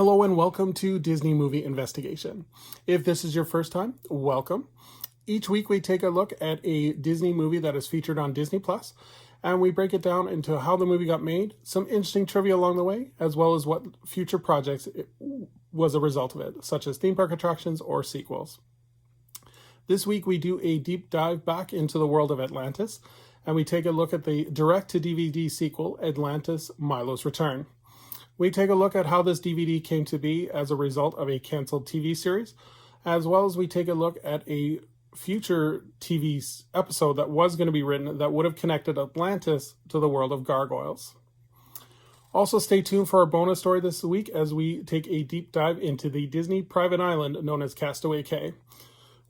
Hello and welcome to Disney Movie Investigation. If this is your first time, welcome. Each week we take a look at a Disney movie that is featured on Disney Plus, and we break it down into how the movie got made, some interesting trivia along the way, as well as what future projects it was a result of it, such as theme park attractions or sequels. This week we do a deep dive back into the world of Atlantis, and we take a look at the direct-to-DVD sequel, Atlantis, Milo's Return. We take a look at how this DVD came to be as a result of a canceled TV series, as well as we take a look at a future TV episode that was going to be written that would have connected Atlantis to the world of Gargoyles. Also, stay tuned for our bonus story this week as we take a deep dive into the Disney private island known as Castaway Cay.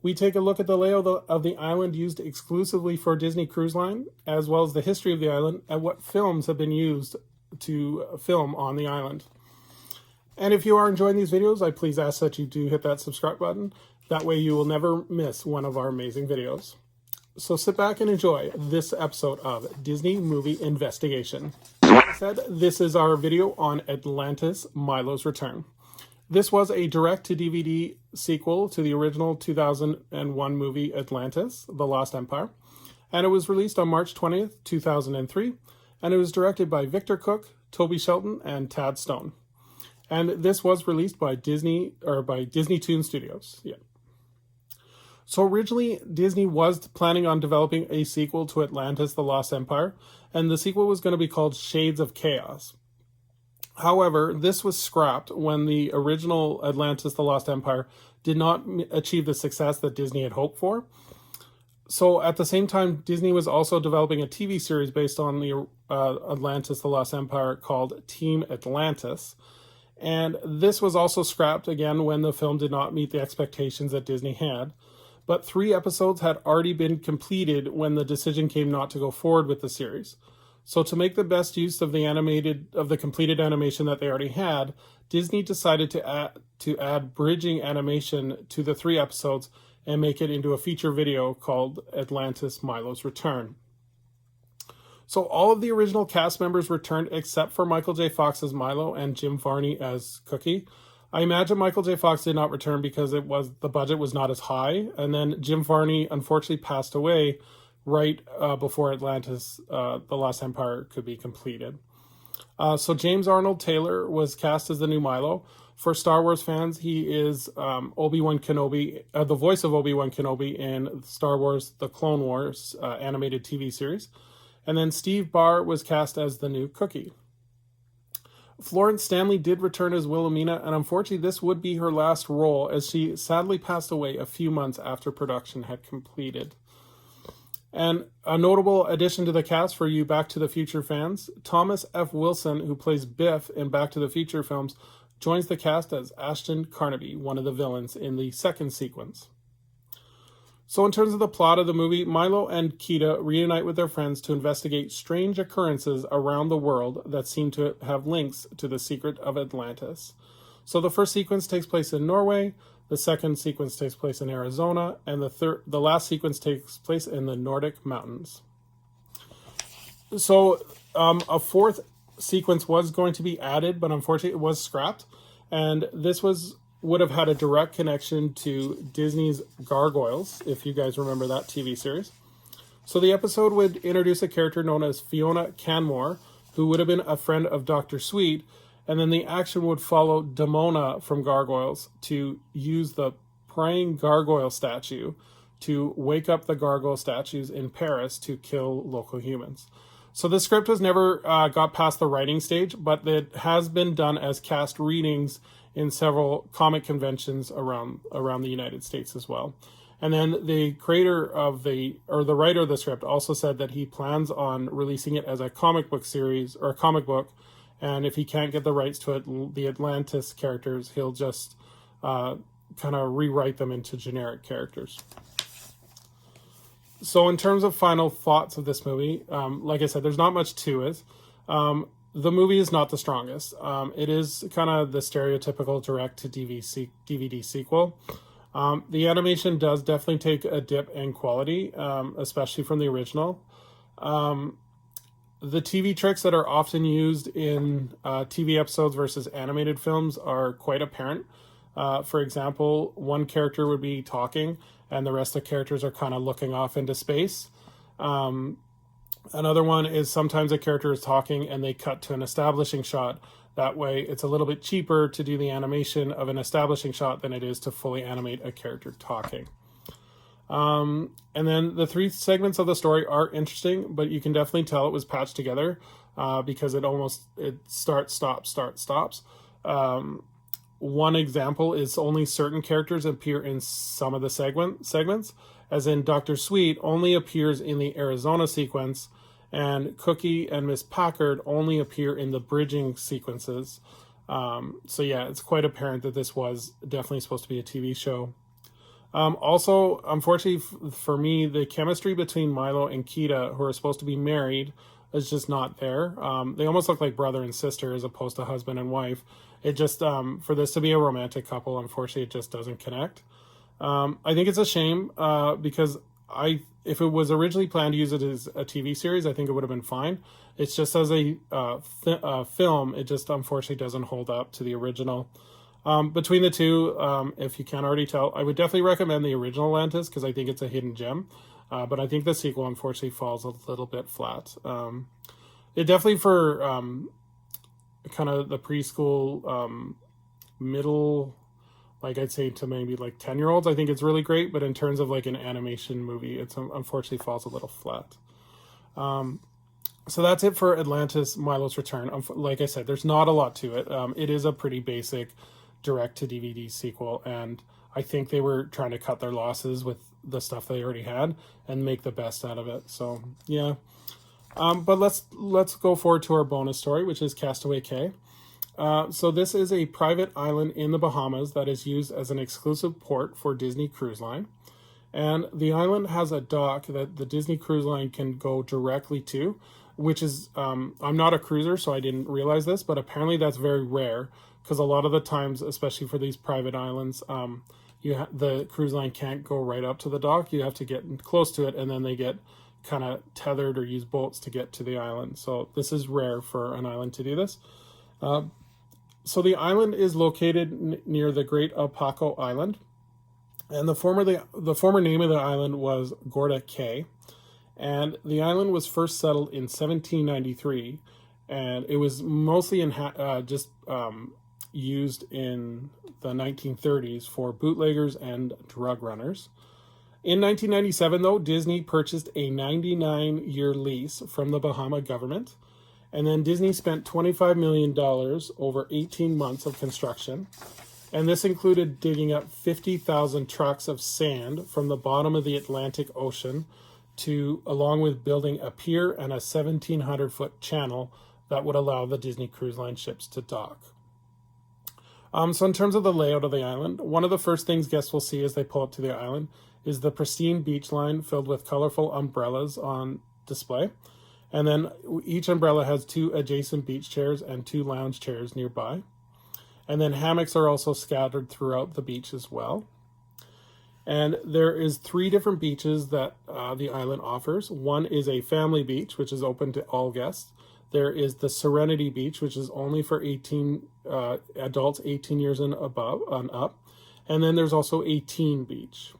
We take a look at the layout of the island used exclusively for Disney Cruise Line, as well as the history of the island and what films have been used to film on the island. And if you are enjoying these videos, I please ask that you do hit that subscribe button. That way you will never miss one of our amazing videos. So sit back and enjoy this episode of Disney Movie Investigation. Like I said, this is our video on Atlantis, Milo's Return. This was a direct-to-DVD sequel to the original 2001 movie Atlantis, The Lost Empire, and it was released on March 20th, 2003, and it was directed by Victor Cook, Toby Shelton, and Tad Stone. And this was released by Disney Toon Studios. Yeah. So originally, Disney was planning on developing a sequel to Atlantis, The Lost Empire, and the sequel was going to be called Shades of Chaos. However, this was scrapped when the original Atlantis, The Lost Empire did not achieve the success that Disney had hoped for. So at the same time, Disney was also developing a TV series based on the Atlantis, The Lost Empire called Team Atlantis. And this was also scrapped again when the film did not meet the expectations that Disney had. But 3 episodes had already been completed when the decision came not to go forward with the series. So to make the best use of the completed animation that they already had, Disney decided to add bridging animation to the 3 episodes and make it into a feature video called Atlantis, Milo's Return. So all of the original cast members returned except for Michael J. Fox as Milo and Jim Varney as Cookie. I imagine Michael J. Fox did not return because the budget was not as high, and then Jim Varney unfortunately passed away right before Atlantis, The Lost Empire could be completed. So James Arnold Taylor was cast as the new Milo. For Star Wars fans, he is Obi-Wan Kenobi, the voice of Obi-Wan Kenobi in Star Wars The Clone Wars animated TV series. And then Steve Barr was cast as the new Cookie. Florence Stanley did return as Wilhelmina, and unfortunately this would be her last role as she sadly passed away a few months after production had completed. And a notable addition to the cast for you Back to the Future fans, Thomas F. Wilson, who plays Biff in Back to the Future films, joins the cast as Ashton Carnaby, one of the villains in the second sequence. So in terms of the plot of the movie, Milo and Kida reunite with their friends to investigate strange occurrences around the world that seem to have links to the secret of Atlantis. So the first sequence takes place in Norway, the second sequence takes place in Arizona, and the last sequence takes place in the Nordic mountains. So a fourth sequence was going to be added, but unfortunately it was scrapped, and this would have had a direct connection to Disney's Gargoyles, if you guys remember that TV series. So the episode would introduce a character known as Fiona Canmore, who would have been a friend of Dr. Sweet, and then the action would follow Damona from Gargoyles to use the praying gargoyle statue to wake up the gargoyle statues in Paris to kill local humans. So the script was never got past the writing stage, but it has been done as cast readings in several comic conventions around the United States as well. And then the writer of the script also said that he plans on releasing it as a comic book series or a comic book. And if he can't get the rights to it, the Atlantis characters, he'll just kind of rewrite them into generic characters. So in terms of final thoughts of this movie, like I said, there's not much to it. The movie is not the strongest. It is kind of the stereotypical direct-to-DVD sequel. The animation does definitely take a dip in quality, especially from the original. The TV tricks that are often used in TV episodes versus animated films are quite apparent. For example, one character would be talking and the rest of the characters are kind of looking off into space. Another one is sometimes a character is talking and they cut to an establishing shot. That way it's a little bit cheaper to do the animation of an establishing shot than it is to fully animate a character talking. And then the 3 segments of the story are interesting, but you can definitely tell it was patched together because it starts, stops. One example is only certain characters appear in some of the segments, as in Dr. Sweet only appears in the Arizona sequence, and Cookie and Miss Packard only appear in the bridging sequences. So yeah, it's quite apparent that this was definitely supposed to be a TV show. Also, unfortunately for me, the chemistry between Milo and Kita, who are supposed to be married, is just not there. They almost look like brother and sister as opposed to husband and wife. It just, for this to be a romantic couple, unfortunately, it just doesn't connect. I think it's a shame because if it was originally planned to use it as a TV series, I think it would have been fine. It's just as a film, it just unfortunately doesn't hold up to the original. Between the two, if you can't already tell, I would definitely recommend the original Atlantis because I think it's a hidden gem. But I think the sequel unfortunately falls a little bit flat. It definitely for kind of the preschool middle, like I'd say to maybe like 10-year-olds, I think it's really great. But in terms of like an animation movie, it's unfortunately falls a little flat. So that's it for Atlantis, Milo's Return. Like I said, there's not a lot to it. It is a pretty basic direct-to-DVD sequel, and I think they were trying to cut their losses with the stuff they already had and make the best out of it. So yeah, but let's go forward to our bonus story, which is Castaway Cay. So this is a private island in the Bahamas that is used as an exclusive port for Disney Cruise Line, and the island has a dock that the Disney Cruise Line can go directly to, which is I'm not a cruiser, so I didn't realize this, but apparently that's very rare because a lot of the times, especially for these private islands, the cruise line can't go right up to the dock. You have to get close to it, and then they get kind of tethered or use boats to get to the island. So this is rare for an island to do this. So the island is located near the Great Apaco Island, and the former name of the island was Gorda Cay, and the island was first settled in 1793, and it was mostly used in the 1930s for bootleggers and drug runners. In 1997, though, Disney purchased a 99-year lease from the Bahama government, and then Disney spent $25 million over 18 months of construction, and this included digging up 50,000 trucks of sand from the bottom of the Atlantic Ocean along with building a pier and a 1,700-foot channel that would allow the Disney Cruise Line ships to dock. So in terms of the layout of the island, one of the first things guests will see as they pull up to the island is the pristine beach line filled with colorful umbrellas on display. And then each umbrella has 2 adjacent beach chairs and 2 lounge chairs nearby. And then hammocks are also scattered throughout the beach as well. And there is 3 different beaches that the island offers. One is a family beach, which is open to all guests. There is the Serenity Beach, which is only for adults 18 years and up. And then there's also a teen beach.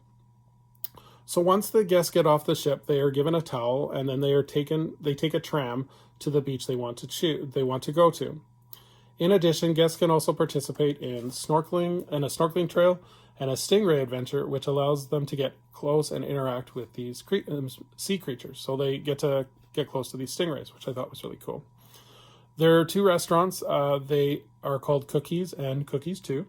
So once the guests get off the ship, they are given a towel, and then they take a tram to the beach they want to go to. In addition, guests can also participate in a snorkeling trail and a stingray adventure, which allows them to get close and interact with these sea creatures. So they get to get close to these stingrays, which I thought was really cool. There are 2 restaurants. They are called Cookies and Cookies 2.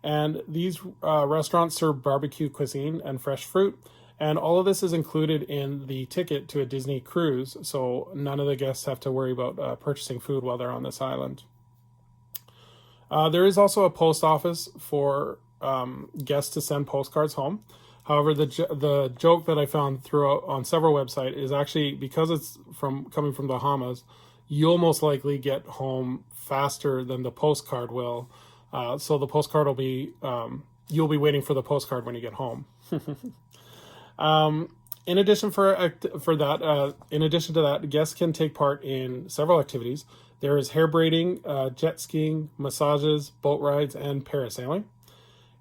And these restaurants serve barbecue cuisine and fresh fruit. And all of this is included in the ticket to a Disney cruise, so none of the guests have to worry about purchasing food while they're on this island. There is also a post office for guests to send postcards home. However, the joke that I found throughout on several websites is actually because it's coming from the Bahamas, you'll most likely get home faster than the postcard will. So the postcard will be you'll be waiting for the postcard when you get home. In addition in addition to that, guests can take part in several activities. There is hair braiding, jet skiing, massages, boat rides, and parasailing.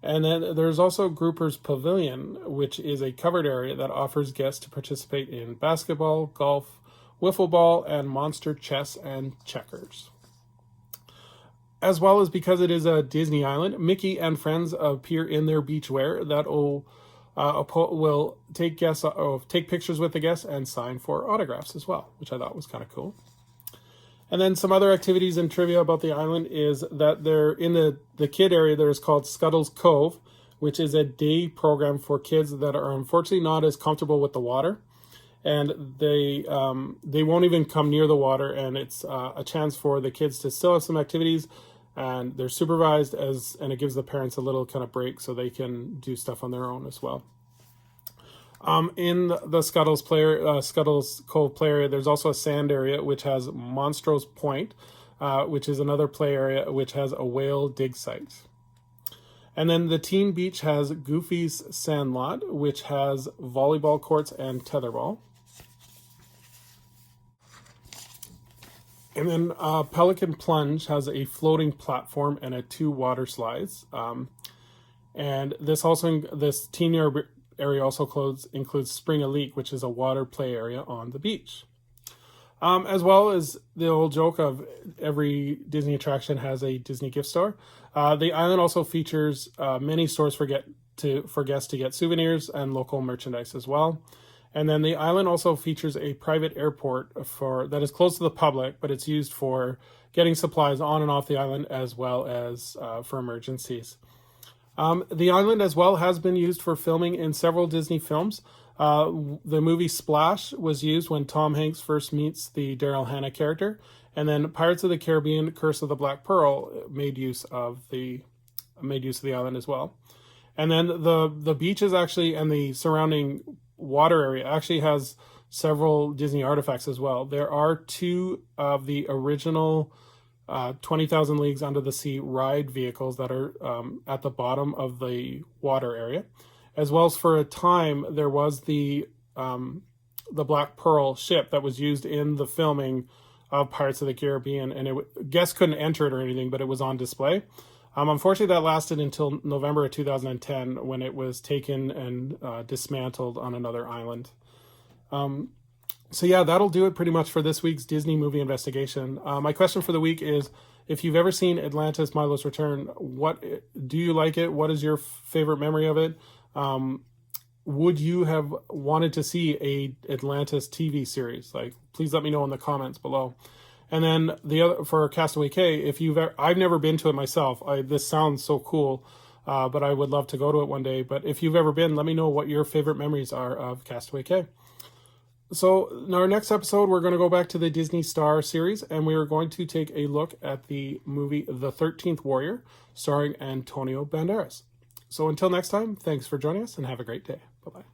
And then there's also Grouper's Pavilion, which is a covered area that offers guests to participate in basketball, golf, wiffle ball, and monster chess and checkers. As well as, because it is a Disney island, Mickey and friends appear in their beachwear that will take pictures with the guests and sign for autographs as well, which I thought was kind of cool. And then some other activities and trivia about the island is that they're in the kid area. There's called Scuttle's Cove, which is a day program for kids that are unfortunately not as comfortable with the water, and they won't even come near the water. And it's a chance for the kids to still have some activities, and they're supervised and it gives the parents a little kind of break so they can do stuff on their own as well. In the Scuttle's Cove play area, there's also a sand area which has Monstrose Point, which is another play area which has a whale dig site. And then the teen beach has Goofy's Sandlot, which has volleyball courts and tetherball. And then Pelican Plunge has a floating platform and 2 water slides. And this teen area also includes Spring a Leak, which is a water play area on the beach. As well as the old joke of every Disney attraction has a Disney gift store. The island also features many stores for guests to get souvenirs and local merchandise as well. And then the island also features a private airport that is closed to the public, but it's used for getting supplies on and off the island as well as for emergencies. The island as well has been used for filming in several Disney films. The movie Splash was used when Tom Hanks first meets the Daryl Hannah character, and then Pirates of the Caribbean: Curse of the Black Pearl made use of the island as well. And then the beaches actually and the surrounding water area actually has several Disney artifacts as well. There are 2 of the original 20,000 Leagues Under the Sea ride vehicles that are at the bottom of the water area, as well as for a time there was the Black Pearl ship that was used in the filming of Pirates of the Caribbean, and guests couldn't enter it or anything, but it was on display. Unfortunately, that lasted until November of 2010 when it was taken and dismantled on another island. So yeah, that'll do it pretty much for this week's Disney movie investigation. My question for the week is, if you've ever seen Atlantis: Milo's Return, what do you like it? What is your favorite memory of it? Would you have wanted to see a Atlantis TV series? Please let me know in the comments below. And then the other for Castaway Cay, I've never been to it myself. This sounds so cool, but I would love to go to it one day. But if you've ever been, let me know what your favorite memories are of Castaway Cay. So in our next episode, we're going to go back to the Disney Star series, and we are going to take a look at the movie The 13th Warrior, starring Antonio Banderas. So until next time, thanks for joining us, and have a great day. Bye-bye.